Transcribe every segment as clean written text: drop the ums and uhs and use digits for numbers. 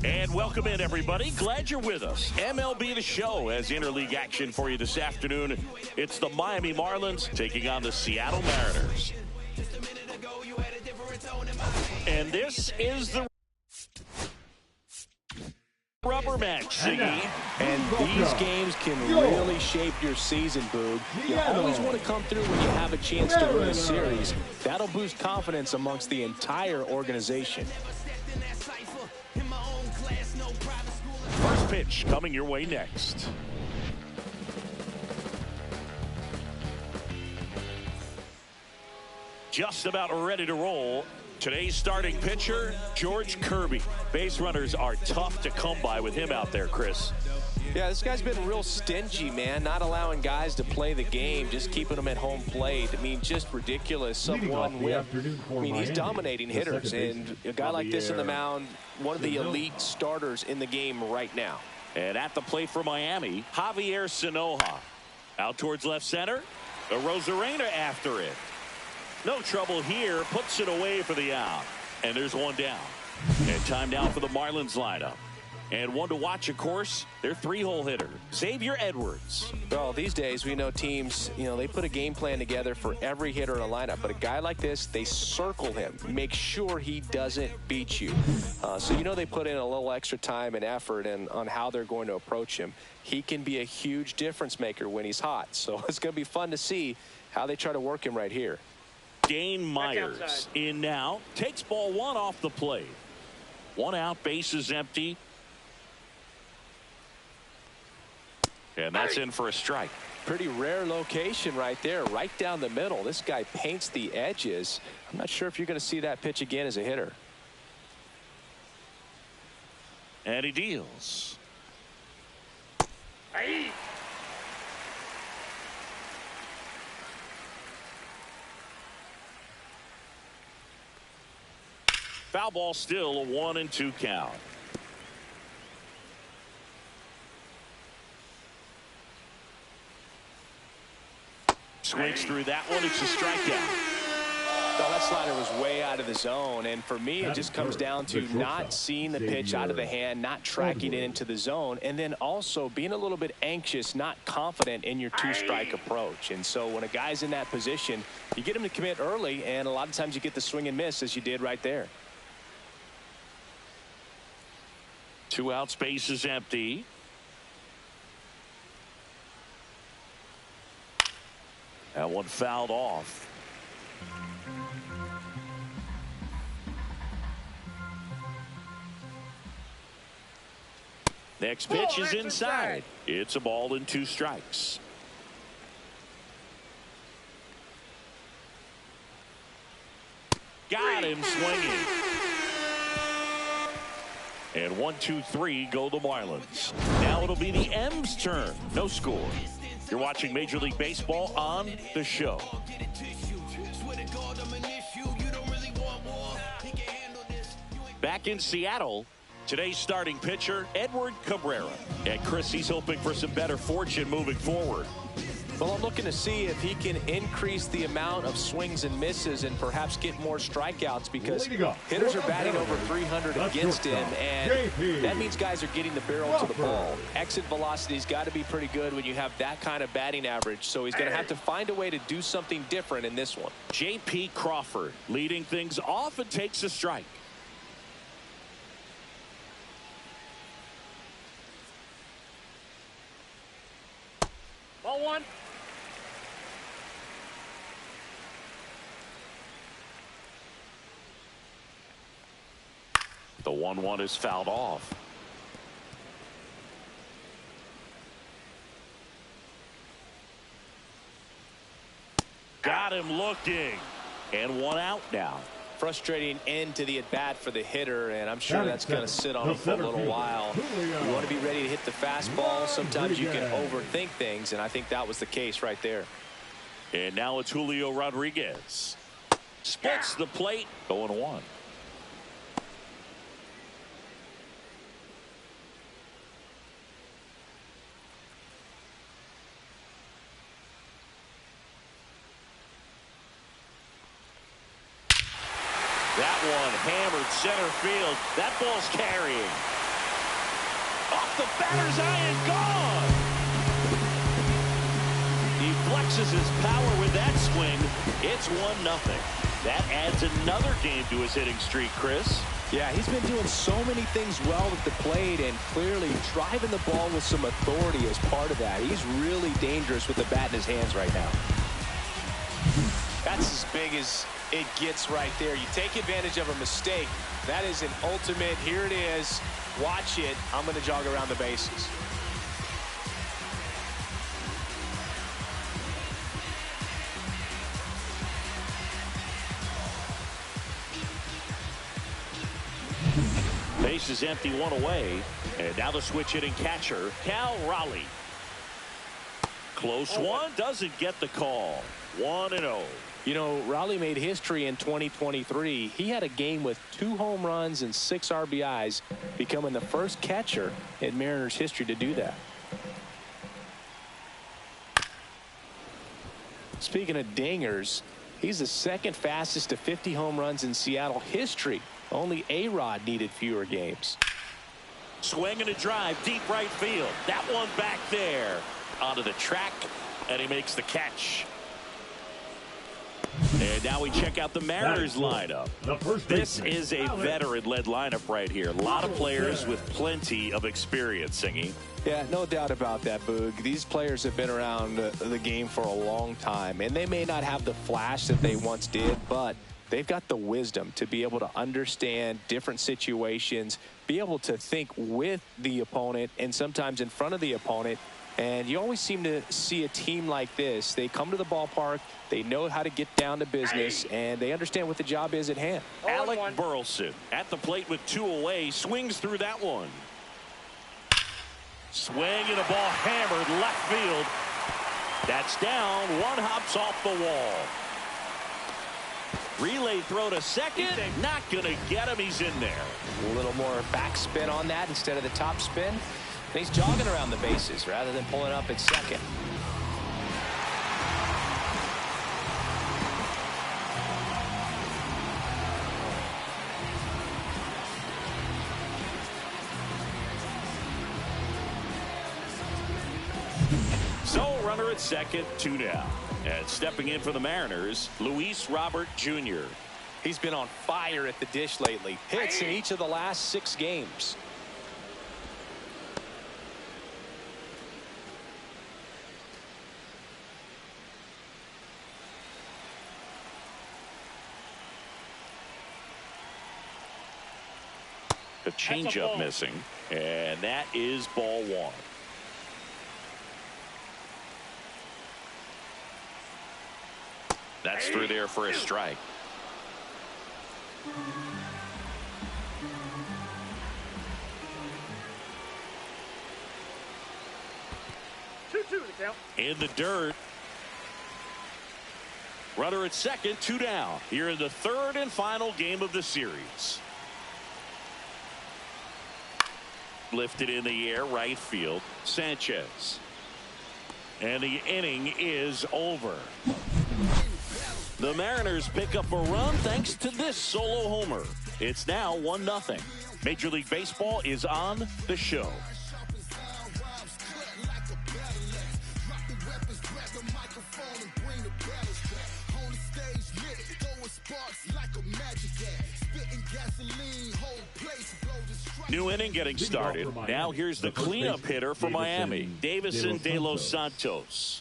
And welcome in, everybody. Glad you're with us. MLB The Show has interleague action for you this afternoon. It's the Miami Marlins taking on the Seattle Mariners. And this is the rubber match, Ziggy. And these games can really shape your season, Boog. You always want to come through when you have a chance to win a series. That'll boost confidence amongst the entire organization. First pitch coming your way next. Just about ready to roll. Today's starting pitcher, George Kirby. Base runners are tough to come by with him out there, Chris. Yeah, this guy's been real stingy, man. Not allowing guys to play the game, just keeping them at home plate. I mean, just ridiculous. He's dominating hitters, and a guy like this in the mound, one of the elite starters in the game right now. And at the plate for Miami, Javier Sanoja. Out towards left center. The Rosarena after it. No trouble here. Puts it away for the out. And there's one down. And time now for the Marlins lineup. And one to watch, of course, their three-hole hitter, Xavier Edwards. Well, these days we know teams, they put a game plan together for every hitter in a lineup. But a guy like this, they circle him, make sure he doesn't beat you. So they put in a little extra time and effort on how they're going to approach him. He can be a huge difference maker when he's hot. So it's going to be fun to see how they try to work him right here. Dane Myers in now. Takes ball one off the plate. One out, bases empty. And that's in for a strike. Pretty rare location right there, right down the middle. This guy paints the edges. I'm not sure if you're going to see that pitch again as a hitter. And he deals. Hey. Foul ball, still a 1-2 count. Swings through that one. It's a strikeout. Well, that slider was way out of the zone, and for me it just comes down to not seeing the pitch out of the hand, not tracking it into the zone, and then also being a little bit anxious, not confident in your two-strike approach. And so when a guy's in that position, you get him to commit early, and a lot of times you get the swing and miss as you did right there. 2 outs, base is empty. That one fouled off. Next pitch is inside. It's a ball and 2 strikes. Got him swinging. And 1, 2, 3 go the Marlins. Now it'll be the M's turn. No score. You're watching Major League Baseball on The Show. Back in Seattle, today's starting pitcher, Edward Cabrera. And Chris, he's hoping for some better fortune moving forward. Well, I'm looking to see if he can increase the amount of swings and misses and perhaps get more strikeouts, because hitters are batting over 300 against him, and that means guys are getting the barrel to the ball. Exit velocity's got to be pretty good when you have that kind of batting average, so he's going to have to find a way to do something different in this one. J.P. Crawford leading things off and takes a strike. Ball one. The 1-1 is fouled off. Got him looking. And 1 out now. Frustrating end to the at-bat for the hitter, and I'm sure that's going to sit on him for a little while. You want to be ready to hit the fastball. Sometimes you can overthink things, and I think that was the case right there. And now it's Julio Rodriguez. Splits the plate, 0-1. That one hammered center field. That ball's carrying. the batter's eye and gone. He flexes his power with that swing. It's 1-0. That adds another game to his hitting streak, Chris. Yeah, he's been doing so many things well at the plate and clearly driving the ball with some authority as part of that. He's really dangerous with the bat in his hands right now. That's as big as it gets right there. You take advantage of a mistake. That is an ultimate, here it is, watch it, I'm going to jog around the bases. Base is empty, one away. And now the switch hitting catcher, Cal Raleigh. Close one, doesn't get the call. 1-0. You know, Raleigh made history in 2023. He had a game with 2 home runs and 6 RBIs, becoming the first catcher in Mariners history to do that. Speaking of dingers, he's the second fastest to 50 home runs in Seattle history. Only A-Rod needed fewer games. Swing and a drive, deep right field. That one back there. Onto the track, and he makes the catch. And now we check out the Mariners lineup. This is a veteran-led lineup right here. A lot of players with plenty of experience, Singy. Yeah, no doubt about that, Boog. These players have been around the game for a long time, and they may not have the flash that they once did, but they've got the wisdom to be able to understand different situations, be able to think with the opponent and sometimes in front of the opponent. And you always seem to see a team like this. They come to the ballpark, they know how to get down to business, and they understand what the job is at hand. Alec Burleson at the plate with 2 away, swings through that one. Swing and a ball hammered left field. That's down. One hops off the wall. Relay throw to second. Not going to get him. He's in there. A little more backspin on that instead of the top spin. And he's jogging around the bases rather than pulling up at second. So runner at second, 2 down. And stepping in for the Mariners, Luis Robert Jr. He's been on fire at the dish lately. Hits in each of the last 6 games. A changeup missing, and that is ball 1. That's through there for a strike. In the dirt. Runner at second, 2 down. Here in the 3rd and final game of the series. Lifted in the air, right field. Sanchez. And the inning is over. The Mariners pick up a run thanks to this solo homer. It's now 1-0. Major League Baseball is on the show. New inning getting started. Now here's the cleanup hitter for Miami, Davison De Los Santos.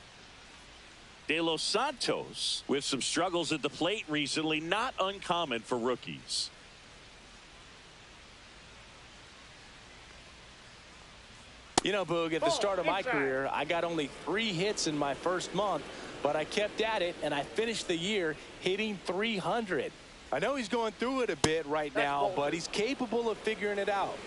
De Los Santos with some struggles at the plate recently, not uncommon for rookies. You know, Boog, at the start of my career, I got only 3 hits in my first month, but I kept at it, and I finished the year hitting 300. I know he's going through it a bit right now, but he's capable of figuring it out.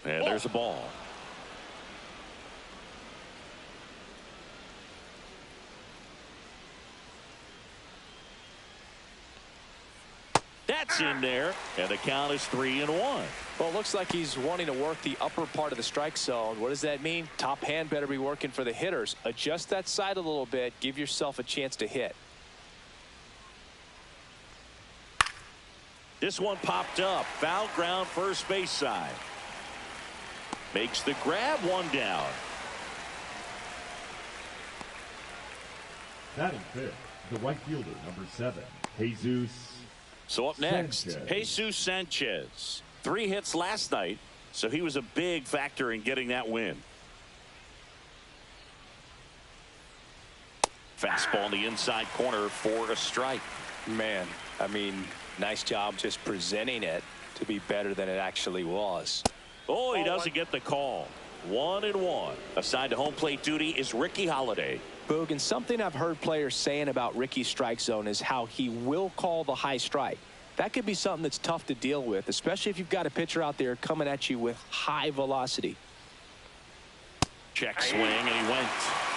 And there's a ball. That's in there, and the count is 3-1. Well, it looks like he's wanting to work the upper part of the strike zone. What does that mean? Top hand better be working for the hitters. Adjust that side a little bit. Give yourself a chance to hit. This one popped up. Foul ground, first base side. Makes the grab, one down. Batting fifth, the right fielder, number 7, Jesus. So up next, Sanchez. Jesus Sanchez. 3 hits last night, so he was a big factor in getting that win. Fastball in the inside corner for a strike. Man, I mean, nice job just presenting it to be better than it actually was. Oh, he doesn't get the call. 1-1. Assigned to home plate duty is Ricky Holiday. Boog, and something I've heard players saying about Ricky's strike zone is how he will call the high strike. That could be something that's tough to deal with, especially if you've got a pitcher out there coming at you with high velocity. Check swing, and he went.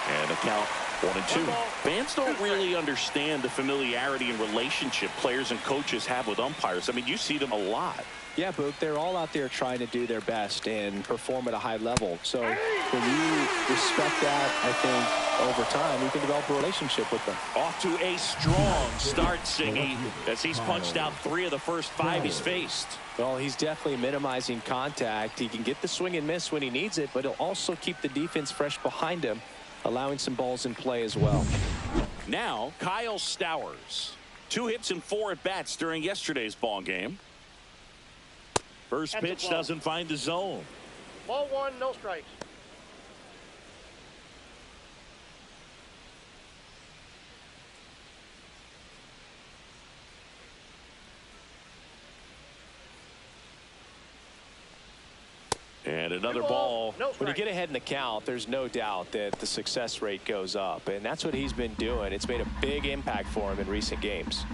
And the count 1-2. Fans don't really understand the familiarity and relationship players and coaches have with umpires. I mean, you see them a lot. Yeah, Boog, they're all out there trying to do their best and perform at a high level. So when you respect that, I think over time you can develop a relationship with them. Off to a strong start, Singy, as he's punched out 3 of the first 5 he's faced. Well, he's definitely minimizing contact. He can get the swing and miss when he needs it, but he'll also keep the defense fresh behind him, allowing some balls in play as well. Now, Kyle Stowers. 2 hits and 4 at-bats during yesterday's ball game. First pitch doesn't find the zone. Ball 1, no strikes. And another ball. No When you strike. get ahead in the count, there's no doubt that the success rate goes up, and that's what he's been doing. It's made a big impact for him in recent games.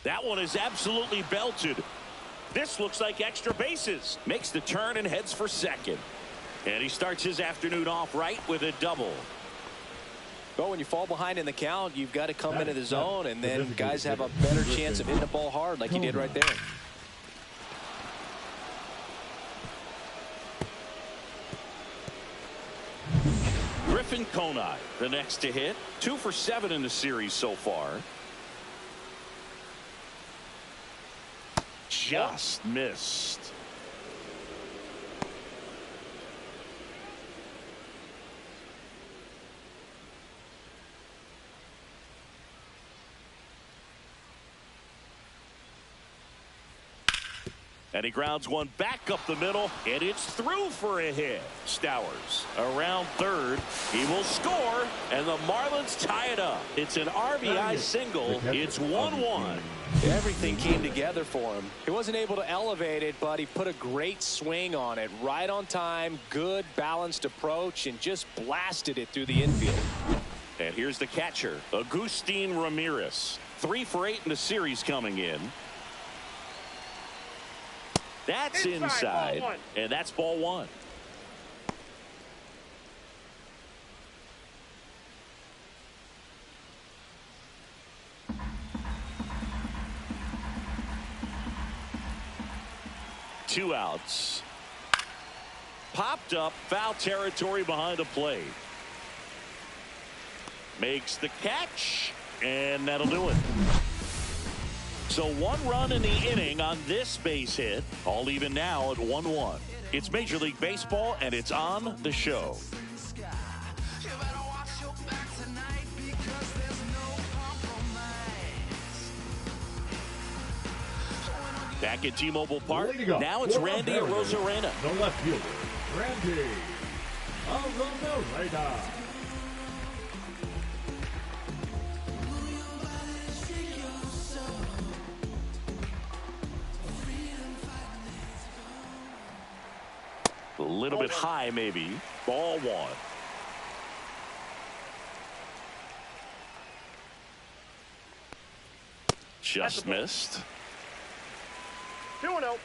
That one is absolutely belted. This looks like extra bases. Makes the turn and heads for second. And he starts his afternoon off right with a double. But when you fall behind in the count, you've got to come into the zone, and then guys have a better chance of hitting the ball hard like he did right there. Griffin Conine, the next to hit. 2 for 7 in the series so far. Just missed. And he grounds one back up the middle, and it's through for a hit. Stowers around third. He will score, and the Marlins tie it up. It's an RBI single. It's 1-1. Everything came together for him. He wasn't able to elevate it, but he put a great swing on it. Right on time, good balanced approach, and just blasted it through the infield. And here's the catcher, Agustin Ramirez. 3 for 8 in the series coming in. That's inside, ball 1. and that's ball 1. Two outs. Popped up, foul territory behind the plate. Makes the catch, and that'll do it. So 1 run in the inning on this base hit. All even now at 1-1. It's Major League Baseball, and it's on the show. Back at T-Mobile Park. Now it's Randy Arozarena. The left fielder, Randy Arozarena. A little bit high, maybe. Ball 1. Just missed. 2-0.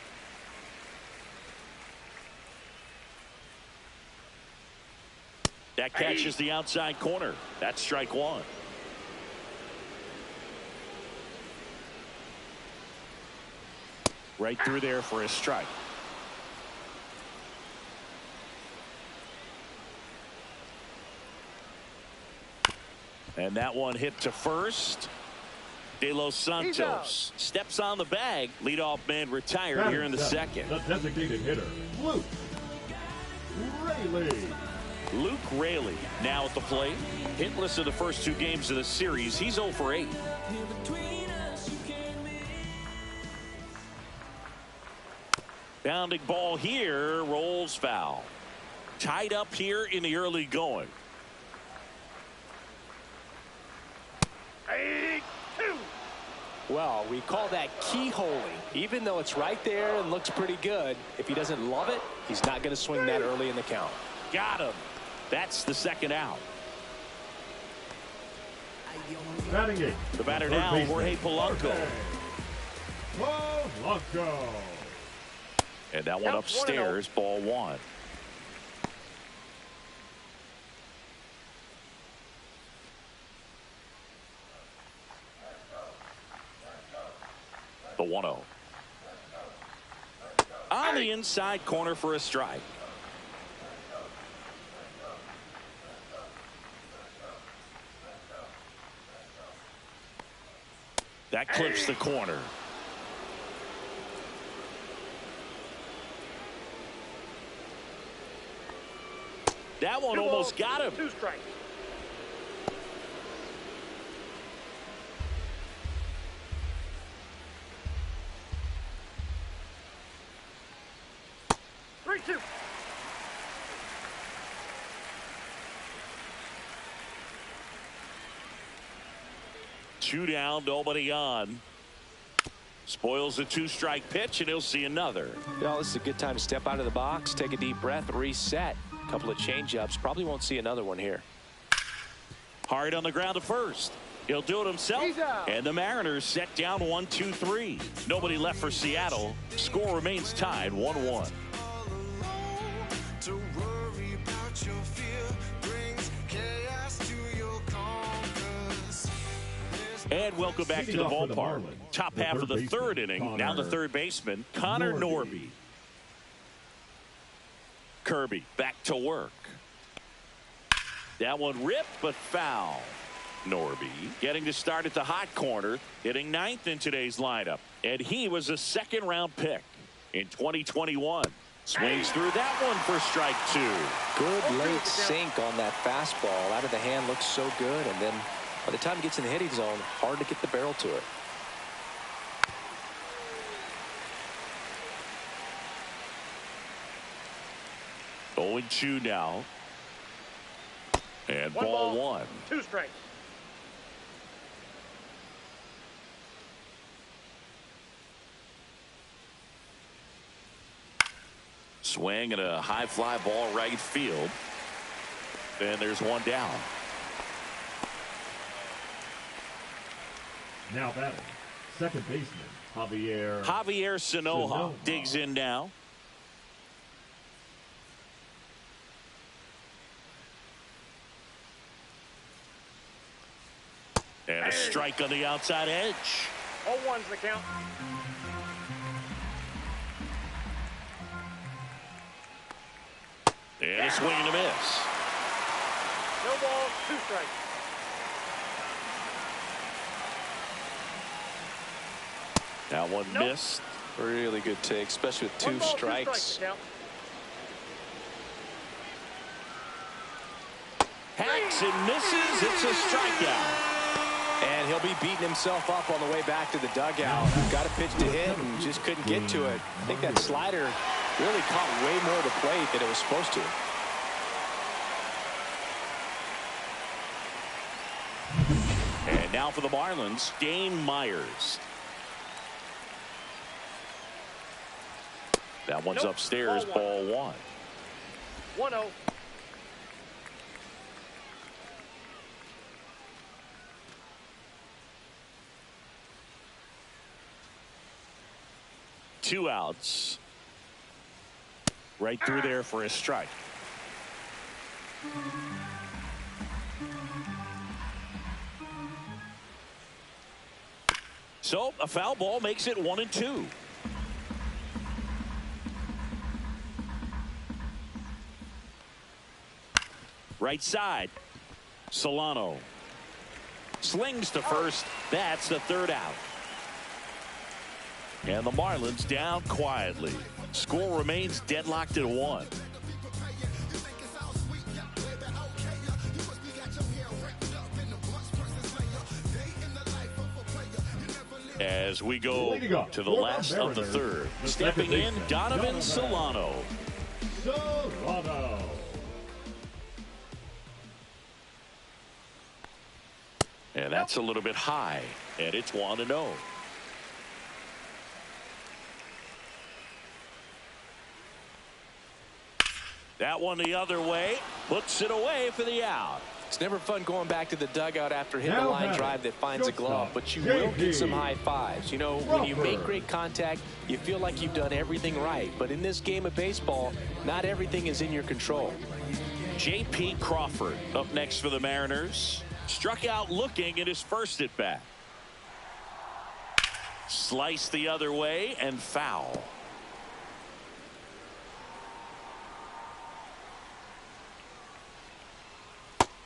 That catches the outside corner. That's strike 1. Right through there for a strike. And that one hit to first. De Los Santos steps on the bag. Leadoff man retired here in the second. The designated hitter, Luke Raley. Luke Raley now at the plate. Hitless in the first two games of the series. He's 0 for 8. Bounding ball here, rolls foul. Tied up here in the early going. 8-2. Well, we call that keyholing. Even though it's right there and looks pretty good, if he doesn't love it, he's not going to swing that early in the count. Got him. That's the second out. Batting it. The batter now, Jorge Polanco. Polanco. And that one upstairs, ball one. The 1-0. On the inside corner for a strike. That clips the corner. That one almost got him. 2 strikes. Three-two. Two down, nobody on. Spoils a 2-strike pitch, and he'll see another. Well, this is a good time to step out of the box, take a deep breath, reset. A couple of changeups. Probably won't see another one here. Hard on the ground to first. He'll do it himself. And the Mariners set down 1-2-3. Nobody left for Seattle. Score remains tied 1-1. And welcome back to the ballpark. Top half of the third inning. Now the third baseman, Connor Norby. Kirby back to work. That one ripped, but foul. Norby getting to start at the hot corner, hitting 9th in today's lineup. And he was a second-round pick in 2021. Swings through that one for strike 2. Good late sink on that fastball. Out of the hand, looks so good. And then by the time it gets in the hitting zone, hard to get the barrel to it. Oh, 0-2 now. And ball 1. 2 strikes. Swing and a high fly ball right field. And there's one down. Now batting, second baseman, Javier Sanoja digs in now. And a strike on the outside edge. 0-1's the count. And a swing and a miss. No ball, 2 strikes. That one missed. Really good take, especially with 2 strikes. Hacks and misses. It's a strikeout. And he'll be beating himself up on the way back to the dugout. Got a pitch to hit and just couldn't get to it. I think that slider really caught way more of the plate than it was supposed to. And now for the Marlins, Dane Myers. That one's upstairs, ball 1. 1-0. Two outs. Right through there for a strike. So a foul ball makes it 1-2. Right side. Solano. Slings to first. That's the third out. And the Marlins down quietly. Score remains deadlocked at 1. As we go to the last of the third. Stepping in, Donovan Solano. And that's a little bit high. And it's 1-0. That one the other way. Puts it away for the out. It's never fun going back to the dugout after hitting a line drive that finds a glove, but you will get some high fives. You know, when you make great contact, you feel like you've done everything right. But in this game of baseball, not everything is in your control. J.P. Crawford up next for the Mariners. Struck out looking at his first at bat. Sliced the other way and foul.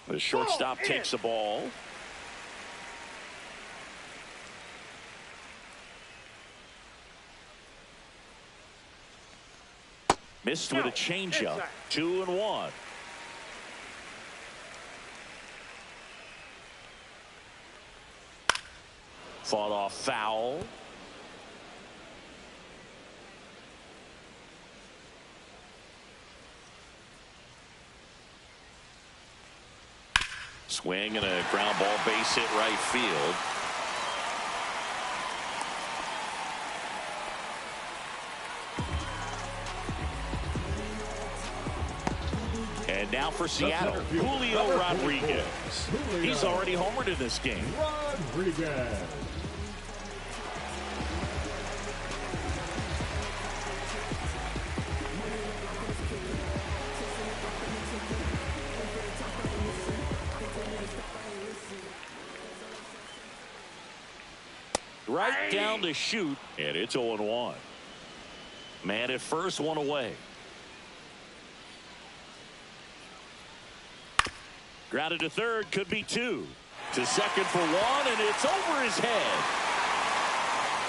The shortstop takes the ball. Missed with a changeup. 2-1. Fought off foul. Swing and a ground ball, base hit right field. And now for Seattle, Julio Rodriguez. He's already homered in this game. Rodriguez. Right down to shoot, and it's 0-1. Man at first, one away. Grounded to third, could be 2. To second for 1, and it's over his head.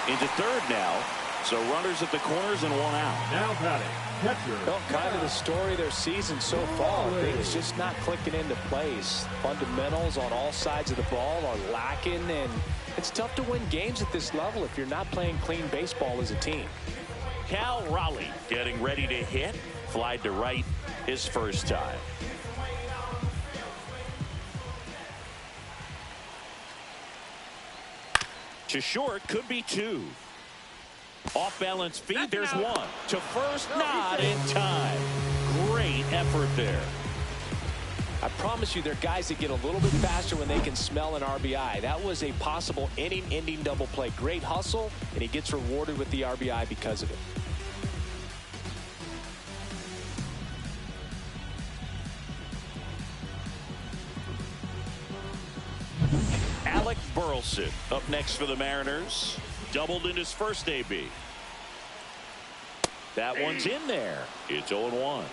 Into third now, so runners at the corners and 1 out. Now batting, catcher. Well, kind of the story of their season so far. Things just not clicking into place. Fundamentals on all sides of the ball are lacking, and it's tough to win games at this level if you're not playing clean baseball as a team. Cal Raleigh getting ready to hit. Flied to right his first time. To short, could be 2. Off balance feed, there's 1. To first, not in time. Great effort there. I promise you, there are guys that get a little bit faster when they can smell an RBI. That was a possible inning-ending double play. Great hustle, and he gets rewarded with the RBI because of it. Alec Burleson up next for the Mariners. Doubled in his first AB. That one's in there. It's 0-1.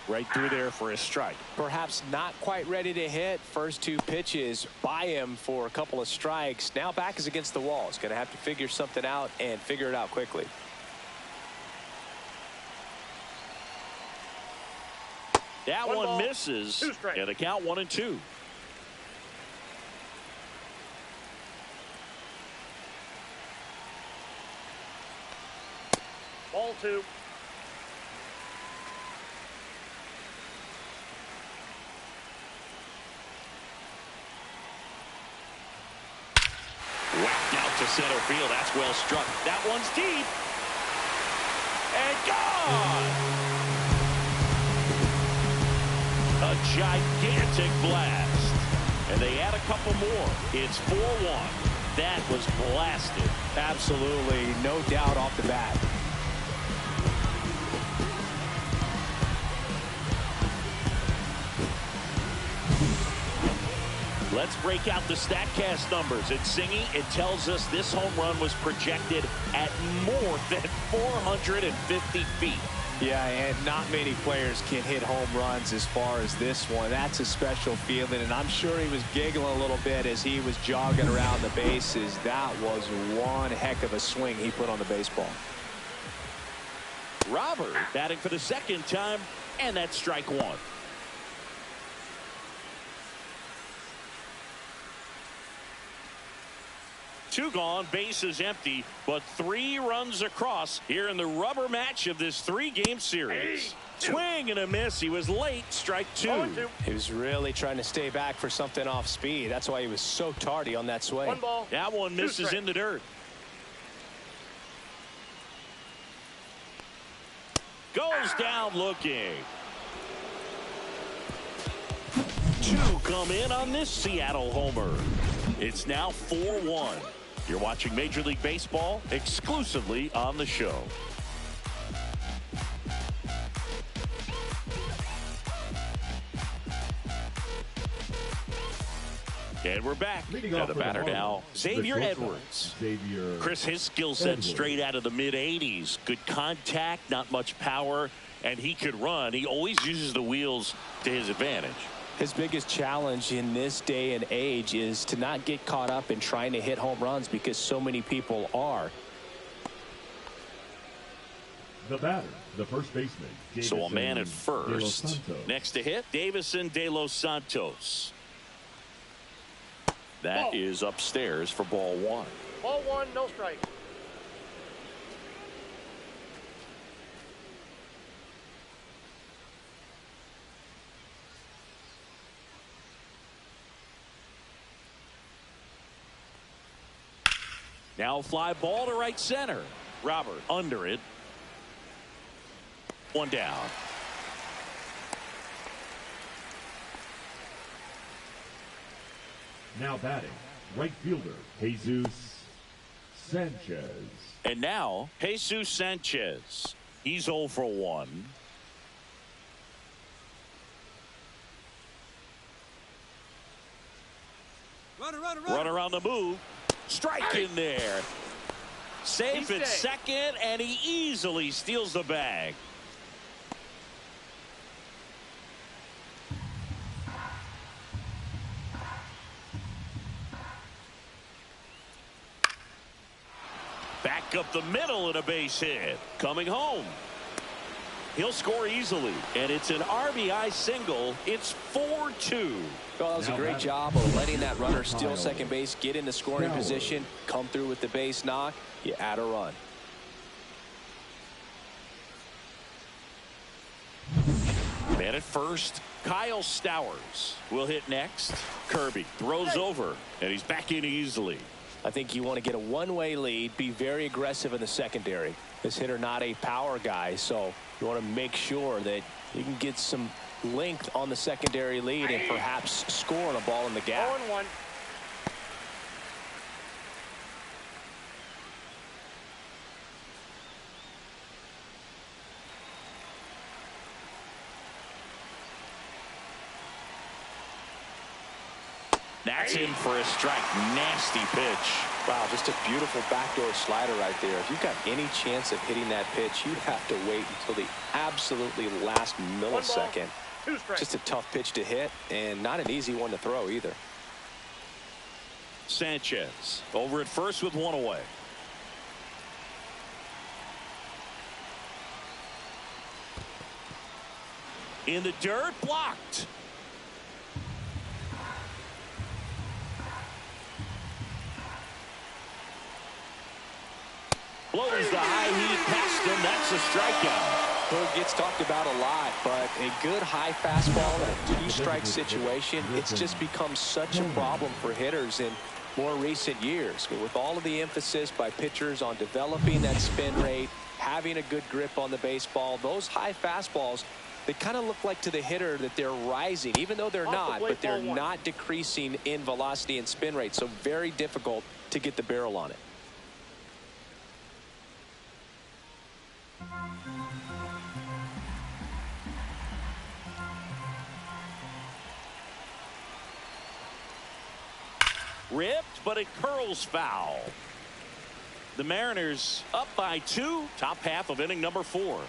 Right through there for a strike. Perhaps not quite ready to hit. First 2 pitches by him for a couple of strikes. Now back is against the wall. He's going to have to figure something out and figure it out quickly. That one ball, misses. 2 strikes. And the count 1-2. Ball 2. Whacked out to center field. That's well struck. That one's deep. And gone. A gigantic blast. And they add a couple more. It's 4-1. That was blasted. Absolutely. No doubt off the bat. Let's break out the StatCast numbers. At Singy, it tells us this home run was projected at more than 450 feet. Yeah, and not many players can hit home runs as far as this one. That's a special feeling, and I'm sure he was giggling a little bit as he was jogging around the bases. That was one heck of a swing he put on the baseball. Robert batting for the second time, and that's strike one. Two gone, bases empty, but 3 runs across here in the rubber match of this 3-game series. Swing and a miss. He was late. Strike 2. He was really trying to stay back for something off speed. That's why he was so tardy on that swing. 1 ball. That one misses 2 in the dirt. Goes down looking. 2 come in on this Seattle homer. It's now 4-1. You're watching Major League Baseball exclusively on the show. And we're back. Now the batter now, Xavier Edwards. Chris, his skill set straight out of the mid-80s. Good contact, not much power, and he could run. He always uses the wheels to his advantage. His biggest challenge in this day and age is to not get caught up in trying to hit home runs because so many people are. The batter, the first baseman. So a man at first. Next to hit, Davison De Los Santos. That is upstairs for ball 1. Ball 1, no strike. Now fly ball to right center. Robert under it. 1 down. Now batting, right fielder, Jesus Sanchez. And now, Jesus Sanchez. He's 0 for 1. Run around the move. Strike in there. Safe at second, and he easily steals the bag. Back up the middle and a base hit. Coming home. He'll score easily, and it's an RBI single. It's 4-2. Well, that was a great job of letting that runner steal second base, get in the scoring position, come through with the base knock. You add a run. Man at first, Kyle Stowers will hit next. Kirby throws over, and he's back in easily. I think you want to get a one-way lead, be very aggressive in the secondary. This hitter not a power guy, so you want to make sure that you can get some length on the secondary lead and perhaps score on a ball in the gap. 0-1. That's in for a strike. Nasty pitch. Wow, just a beautiful backdoor slider right there. If you've got any chance of hitting that pitch, you have to wait until the absolutely last millisecond. 2 strikes. Just a tough pitch to hit and not an easy one to throw either. Sanchez over at first with 1 away. In the dirt, blocked. Blows the high heat past him. That's a strikeout. Well, it gets talked about a lot, but a good high fastball in a 2-strike situation, it's just become such a problem for hitters in more recent years. With all of the emphasis by pitchers on developing that spin rate, having a good grip on the baseball, those high fastballs, they kind of look like to the hitter that they're rising, even though they're not, but they're not decreasing in velocity and spin rate. So very difficult to get the barrel on it. Ripped, but it curls foul. The Mariners up by 2, top half of inning number 4.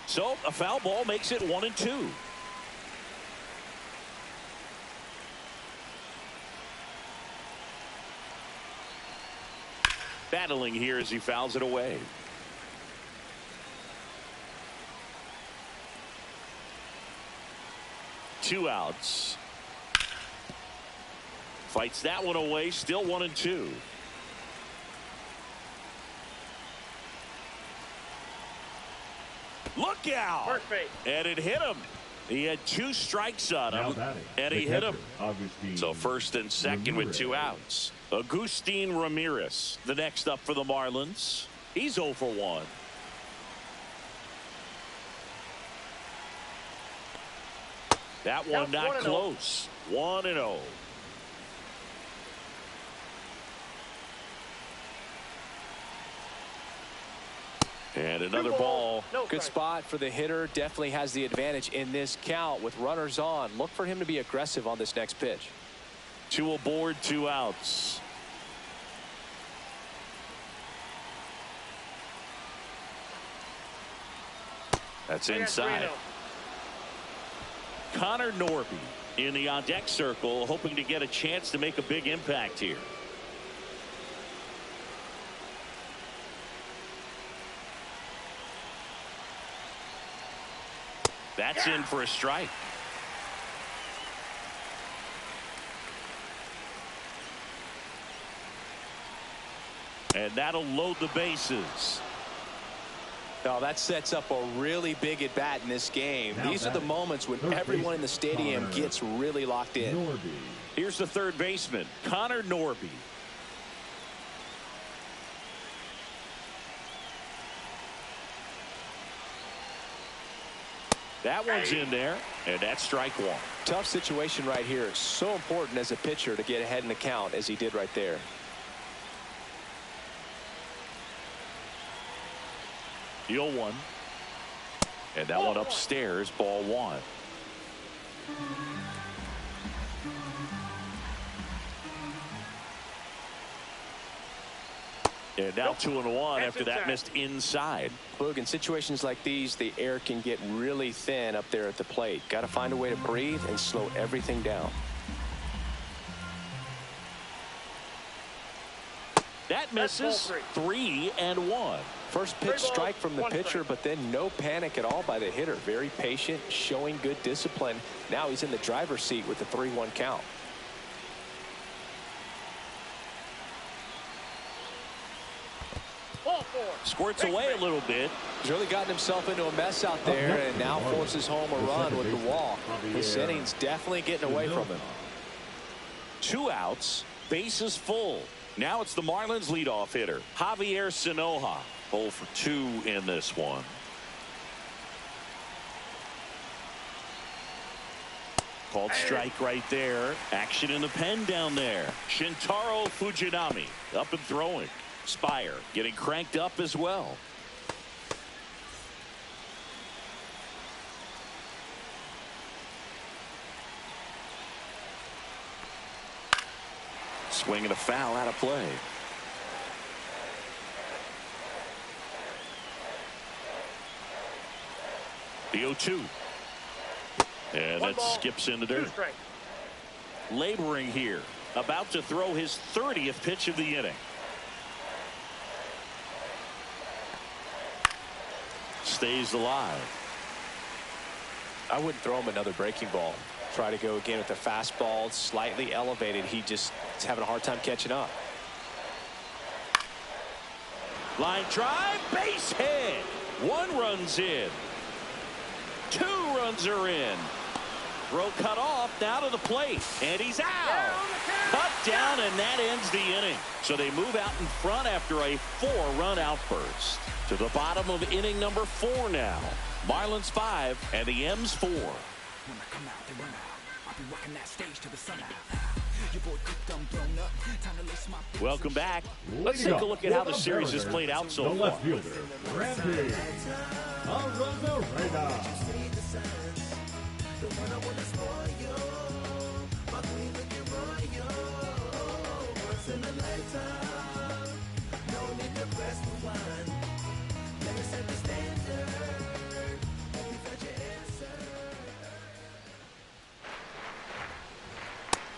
So a foul ball makes it 1-2. Battling here as he fouls it away. Two outs. Fights that one away. Still 1-2. Look out! First base. And it hit him. He had 2 strikes on him, and he hit him. So first and second with 2 outs. Agustin Ramirez, the next up for the Marlins. He's 0 for 1. That one not close. 1-0. And another ball. Good spot for the hitter. Definitely has the advantage in this count with runners on. Look for him to be aggressive on this next pitch. 2 aboard, 2 outs. That's inside. Connor Norby in the on-deck circle, hoping to get a chance to make a big impact here. That's in for a strike. And that'll load the bases. Now that sets up a really big at bat in this game. These are the moments when everyone in the stadium gets really locked in. Here's the third baseman, Connor Norby. That one's in there, and that's strike 1. Tough situation right here. It's so important as a pitcher to get ahead in the count as he did right there. The 0-1. And that one upstairs, ball 1. And now 2-1 after that missed inside. Look, in situations like these, the air can get really thin up there at the plate. Got to find a way to breathe and slow everything down. That misses. 3-1. First pitch strike from the pitcher, but then no panic at all by the hitter. Very patient, showing good discipline. Now he's in the driver's seat with the 3-1 count. Squirts away a little bit. He's really gotten himself into a mess out there and now forces home a run with the walk. This inning's definitely getting away from him. 2 outs, bases full. Now it's the Marlins leadoff hitter, Javier Sinoja. 0 for 2 in this one. Called strike right there. Action in the pen down there. Shintaro Fujinami up and throwing. Spire getting cranked up as well. Swinging a foul out of play. The 0-2. And that skips in the dirt. Laboring here. About to throw his 30th pitch of the inning. Stays alive. I wouldn't throw him another breaking ball. Try to go again with the fastball, slightly elevated. He just is having a hard time catching up. Line drive, base hit. 1 run's in. 2 runs are in. Throw cut off, now to the plate, and he's out. Cut down, and that ends the inning. So they move out in front after a 4-run outburst. To the bottom of inning number 4 now. Marlins 5 and the M's 4. Welcome back. Let's take a look at how the series has played out so far. Left fielder, Randy.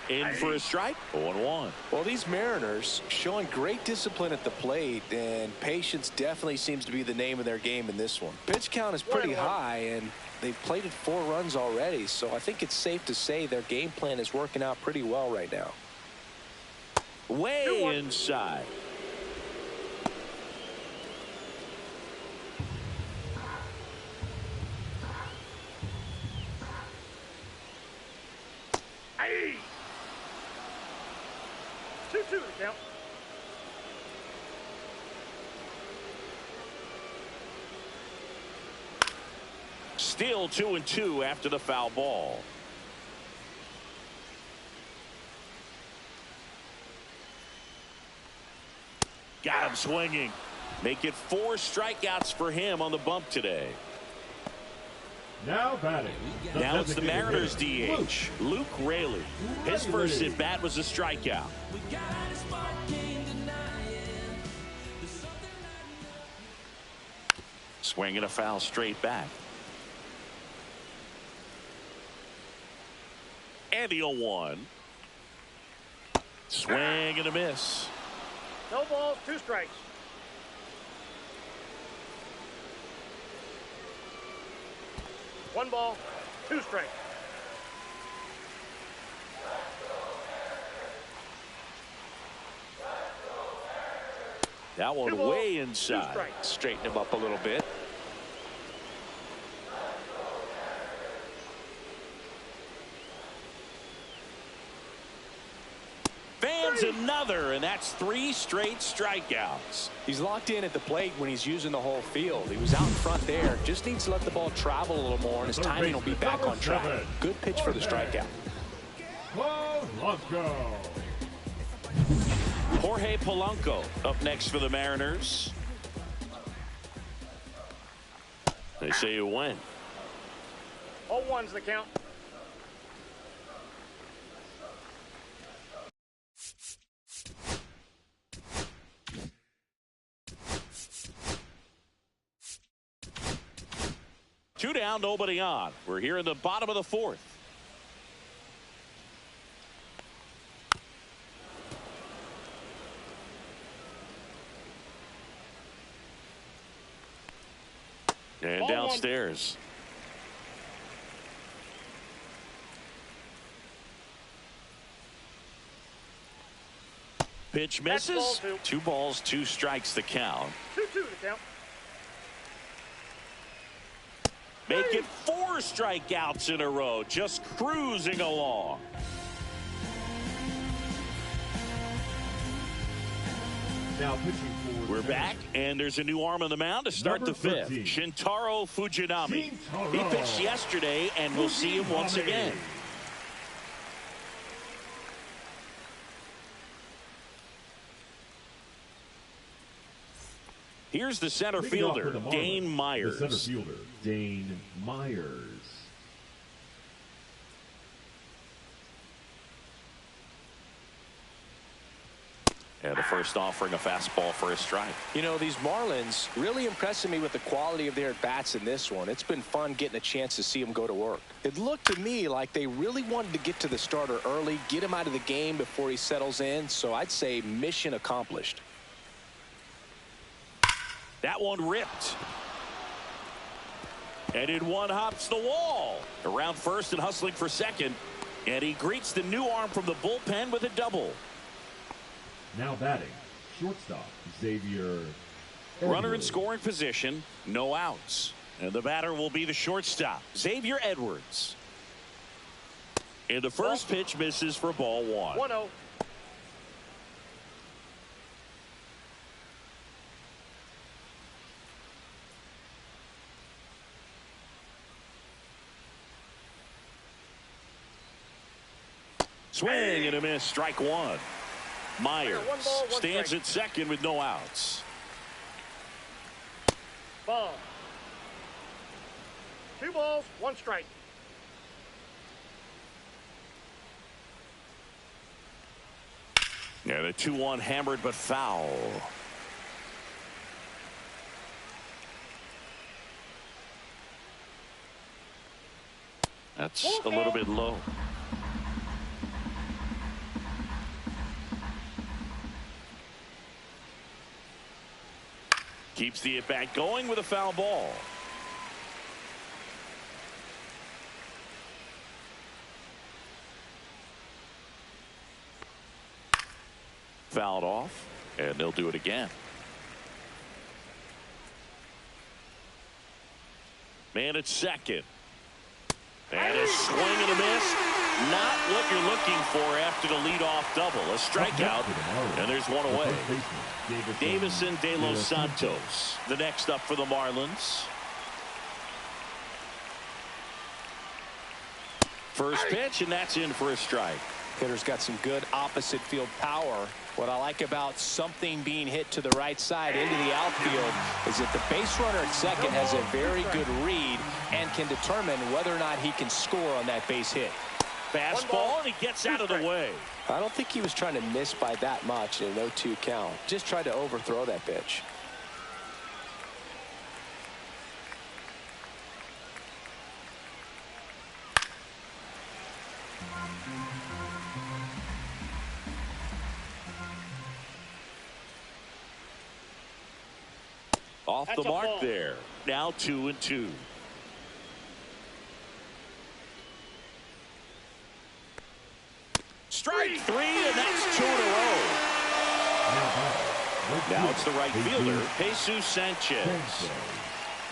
In for a strike. 0-1. Well, these Mariners showing great discipline at the plate, and patience definitely seems to be the name of their game in this one. Pitch count is pretty high, and they've plated 4 runs already, so I think it's safe to say their game plan is working out pretty well right now. Way inside. Hey! 2-2 the count. Still 2-2 after the foul ball. Got him swinging. Make it 4 strikeouts for him on the bump today. Now batting. Now it's the Mariners DH, Luke Raley. His first at bat was a strikeout. Swinging a foul straight back. And the 0-1. Swing and a miss. No balls, 2 strikes. One ball, 2 strikes. That one 2 balls, way 2 inside. strikes. Straighten him up a little bit. Fans another, and that's 3 straight strikeouts. He's locked in at the plate when he's using the whole field. He was out in front there. Just needs to let the ball travel a little more, and his timing will be back on track. Good pitch for the strikeout. Jorge Polanco up next for the Mariners. They say you win. 0-1's the count. Two down, nobody on. We're here in the bottom of the 4th. And downstairs. Pitch misses. Ball 2. 2 balls, 2 strikes the count. 2-2 the count. Make it 4 strikeouts in a row. Just cruising along. Now pitching for We're back, and there's a new arm on the mound to start the 5th. 13. Shintaro Fujinami. He pitched yesterday, and we'll see him once again. Here's the center fielder, Dane Myers. The center fielder, Dane Myers. And the first offering a fastball for a strike. You know, these Marlins really impressing me with the quality of their at-bats in this one. It's been fun getting a chance to see them go to work. It looked to me like they really wanted to get to the starter early, get him out of the game before he settles in. So I'd say mission accomplished. That one ripped. And in one hops the wall. Around first and hustling for second. And he greets the new arm from the bullpen with a double. Now batting, shortstop, Xavier. Runner in scoring position, no outs. And the batter will be the shortstop, Xavier Edwards. And the first pitch misses for ball 1. 1-0. Swing and a miss, strike 1. Myers 1 ball, 1 stands strike. at second with no outs. Ball. 2 balls, 1 strike. Yeah, the 2-1 hammered but foul. That's a little bit low. Keeps the at-bat going with a foul ball. Fouled off, and they'll do it again. Man at second. And a swing and a miss. Not what you're looking for after the leadoff double. A strikeout, and there's one away. Davison de los Santos, the next up for the Marlins. First pitch, and that's in for a strike. Hitter's got some good opposite field power. What I like about something being hit to the right side into the outfield is that the base runner at second has a very good read and can determine whether or not he can score on that base hit. Fastball, and he gets out of the way. I don't think he was trying to miss by that much in an 0-2 count. Just tried to overthrow that pitch. Off the mark there. Now 2-2. Strike three, and that's 2 in a row. Now it's the right fielder, Jesus Sanchez.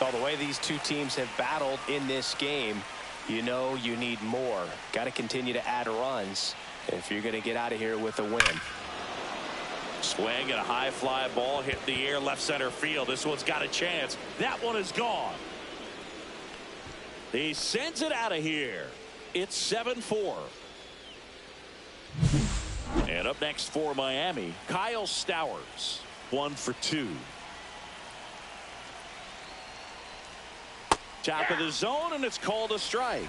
Well, the way these two teams have battled in this game, you know you need more. Got to continue to add runs if you're going to get out of here with a win. Swing and a high fly ball hit the air left center field. This one's got a chance. That one is gone. He sends it out of here. It's 7-4. And up next for Miami, Kyle Stowers, 1 for 2. Top of the zone, and it's called a strike.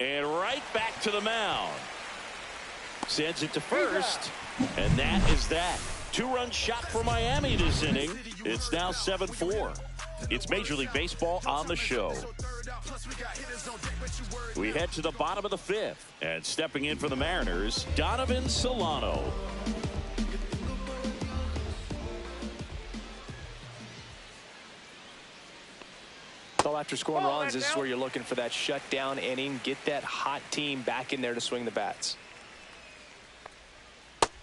And right back to the mound. Sends it to first, and that is that. 2-run shot for Miami this inning. It's now 7-4. It's Major League Baseball on the show. We head to the bottom of the 5th, and stepping in for the Mariners, Donovan Solano. So after scoring runs, this is where you're looking for that shutdown inning. Get that hot team back in there to swing the bats.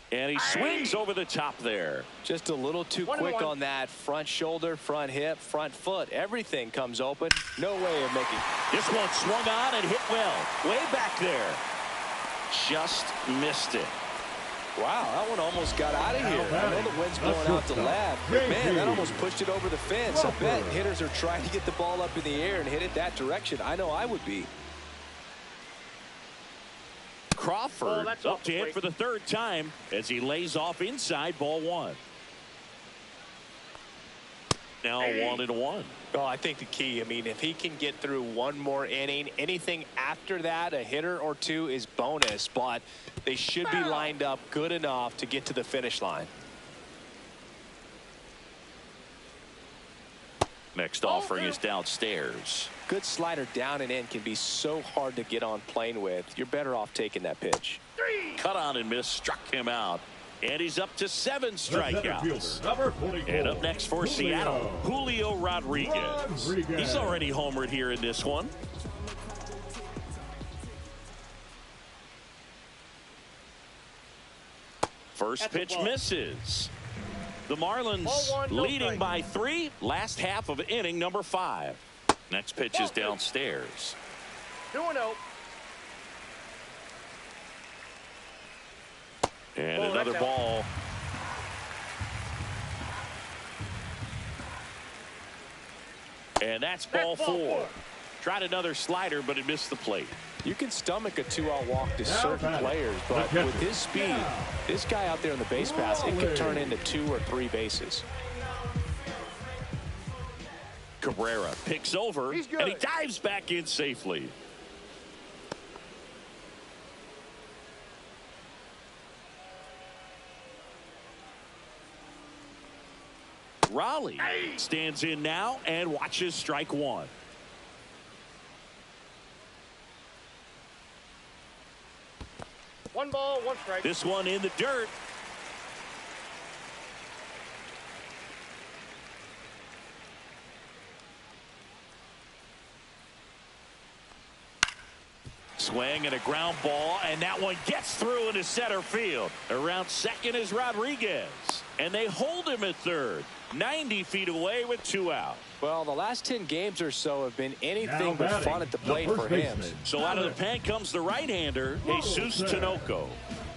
And he swings over the top there. Just a little too quick on that front shoulder, front hip, front foot. Everything comes open. No way of making. This one swung on and hit well. Way back there. Just missed it. Wow, that one almost got out of here. I know the wind's blowing out to left. Man, that almost pushed it over the fence. I bet hitters are trying to get the ball up in the air and hit it that direction. I know I would be. Crawford up to hit for the 3rd time as he lays off inside, ball 1. Now 1-1. Oh, I think the key, I mean, if he can get through one more inning, anything after that, a hitter or two is bonus, but they should be lined up good enough to get to the finish line. Next offering is downstairs. Good slider down and in can be so hard to get on plane with. You're better off taking that pitch. Cut on and miss, struck him out. And he's up to 7 strikeouts. And up next for Seattle, Julio Rodriguez. He's already homered here in this one. First pitch misses. The Marlins leading by 3. Last half of inning number 5. Next pitch is downstairs. 2-0. And another ball. And that's ball 4. Tried another slider, but it missed the plate. You can stomach a 2-out walk to certain players, but with his speed, this guy out there in the base pass, it could turn into 2 or 3 bases. Cabrera picks over, and he dives back in safely. Raleigh stands in now and watches strike one. One ball, one strike. This one in the dirt. Swing and a ground ball, and that one gets through into center field. Around second is Rodriguez, and they hold him at third. 90 feet away with 2 out. Well, the last 10 games or so have been anything but fun at the plate for him. So out of the pen comes the right-hander, Jesus Tinoco.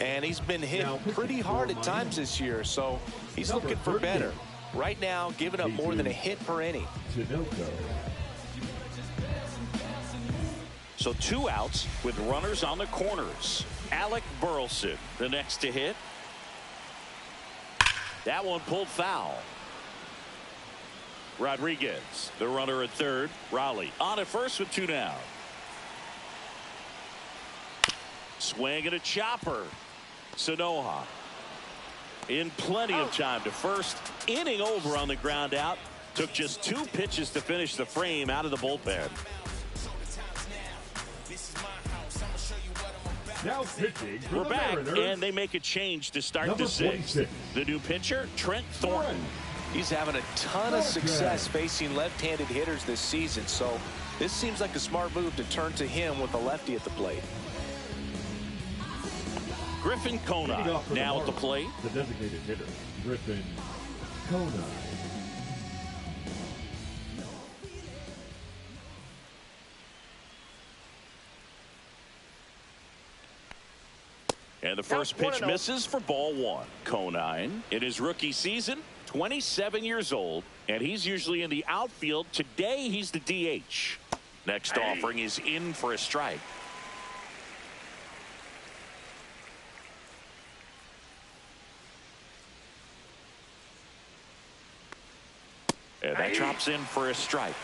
And he's been hit pretty hard at times this year, so he's looking for better. Right now, giving up more than a hit per inning. So 2 outs with runners on the corners. Alec Burleson, the next to hit. That one pulled foul. Rodriguez, the runner at third. Raleigh on at first with 2 down. Swing and a chopper. Sanoja in plenty of time to first. Inning over on the ground out. Took just 2 pitches to finish the frame out of the bullpen. Now pitching for We're the back, Mariners, and they make a change to start number the 6th. 26. The new pitcher, Trent Thornton. He's having a ton of success facing left-handed hitters this season, so this seems like a smart move to turn to him with a lefty at the plate. Griffin Conine now at the plate. The designated hitter, Griffin Conine. And the first pitch misses for ball 1. Conine in his rookie season, 27 years old, and he's usually in the outfield. Today he's the DH. Next offering is in for a strike. And that drops in for a strike.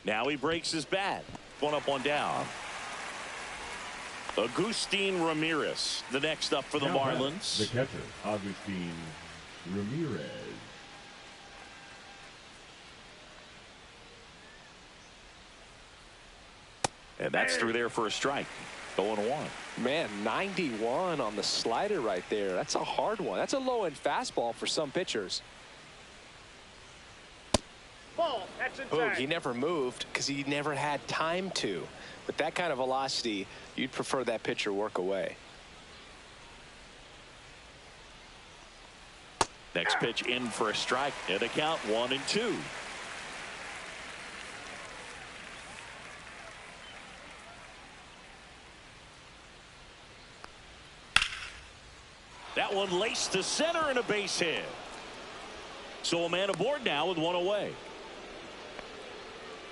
Now he breaks his bat. 1 up, 1 down. Agustin Ramirez, the next up for the Marlins. The catcher, Agustin Ramirez. And that's through there for a strike. 0-1. Man, 91 on the slider right there. That's a hard one. That's a low-end fastball for some pitchers. Ball, that's Oh, inside. he never moved because he never had time to. With that kind of velocity, you'd prefer that pitcher work away. Next pitch in for a strike. And a count 1-2. That one laced to center and a base hit. So a man aboard now with 1 away.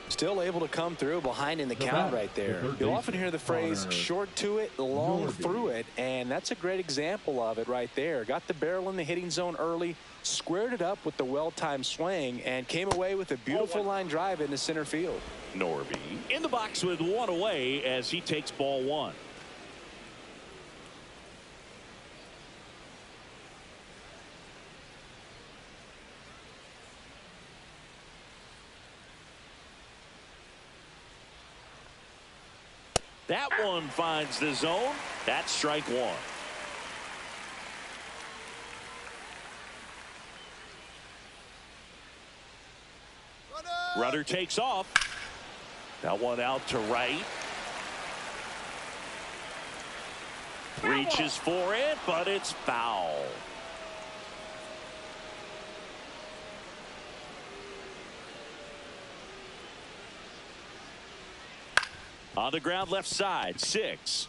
Still able to come through behind in the count right there. You'll often hear the phrase short to it, long through it, and that's a great example of it right there. Got the barrel in the hitting zone early, squared it up with the well-timed swing, and came away with a beautiful line drive into center field. Norby in the box with 1 away as he takes ball 1. That one finds the zone. That's strike 1. Rudder takes off. That one out to right. Reaches for it, but it's foul. On the ground left side, 6,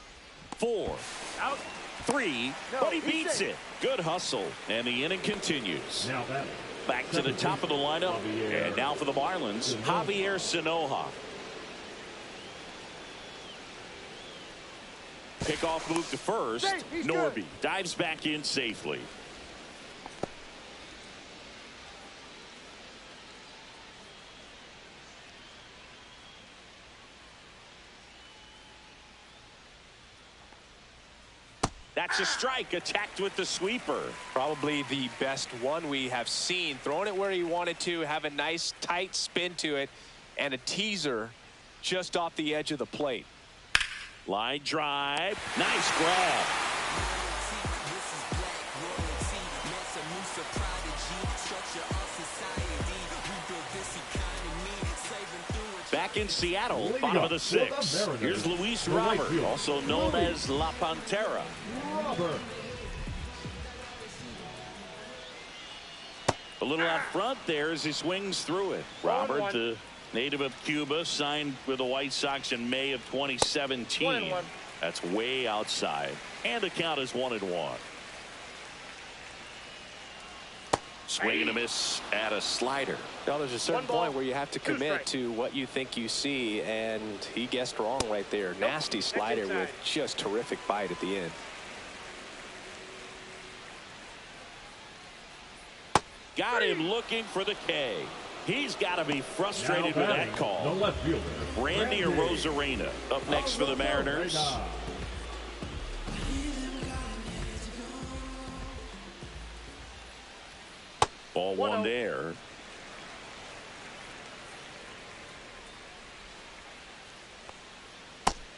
4. Out. 3, but he beats it. Good hustle, and the inning continues. Now batting. Back to the top of the lineup, and now for the Marlins, Javier Sinoja. Pickoff move to first. Norby dives back in safely. That's a strike, attacked with the sweeper. Probably the best one we have seen. Throwing it where he wanted to, have a nice tight spin to it, and a teaser just off the edge of the plate. Line drive. Nice grab. Back in Seattle, bottom of the 6th. Here's Luis Robert, also known as La Pantera. A little out front there as he swings through it. Robert, the native of Cuba, signed with the White Sox in May of 2017. That's way outside. And the count is 1-1. Swing and a miss at a slider. Now there's a certain point where you have to commit to what you think you see, and he guessed wrong right there. Nasty slider with just terrific bite at the end. Got him looking for the K. He's got to be frustrated with that call. The left fielder, Randy Arozarena up next for the Mariners. Ball 1 there.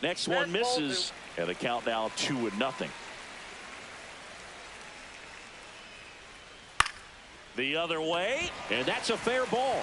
Next one misses, and the count now 2-0. The other way, and that's a fair ball.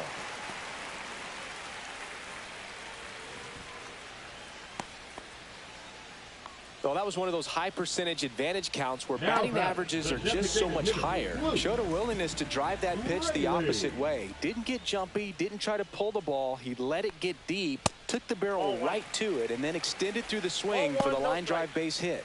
Well, that was one of those high percentage advantage counts where batting averages are just so much higher. Showed a willingness to drive that pitch the opposite way. Didn't get jumpy, didn't try to pull the ball. He let it get deep, took the barrel right to it, and then extended through the swing for the line drive base hit.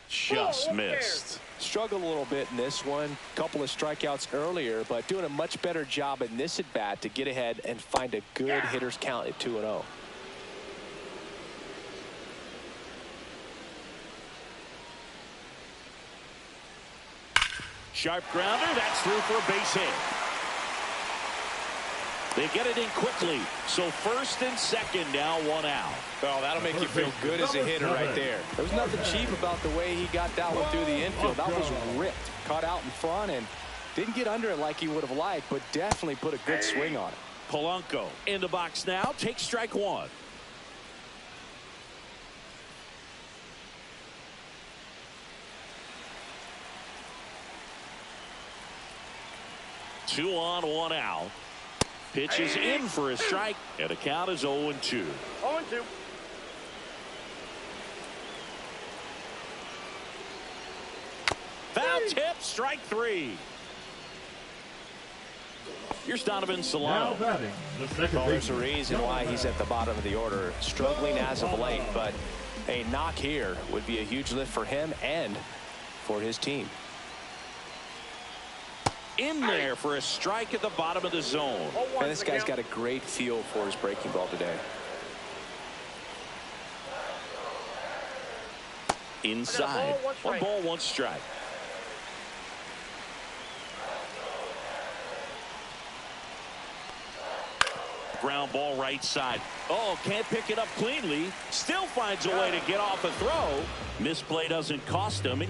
Just missed. Struggled a little bit in this one. Couple of strikeouts earlier, but doing a much better job in this at bat to get ahead and find a good hitter's count at 2-0. Sharp grounder. That's through for a base hit. They get it in quickly. So first and second, now 1 out. Well, that'll make you feel good as a hitter right there. There was nothing cheap about the way he got that one through the infield. That was ripped. Caught out in front and didn't get under it like he would have liked, but definitely put a good swing on it. Polanco in the box now. Takes strike 1. Two on, 1 out. Pitches in for a strike, and the count is 0-2. 0-2. Foul tip, strike 3. Here's Donovan Solano. Well, there's a reason why he's at the bottom of the order, struggling as of late, but a knock here would be a huge lift for him and for his team. In there for a strike at the bottom of the zone. And this guy's got a great feel for his breaking ball today. Inside. 1 ball, 1 strike. Ground ball right side. Oh, can't pick it up cleanly. Still finds a way to get off a throw. Misplay doesn't cost him.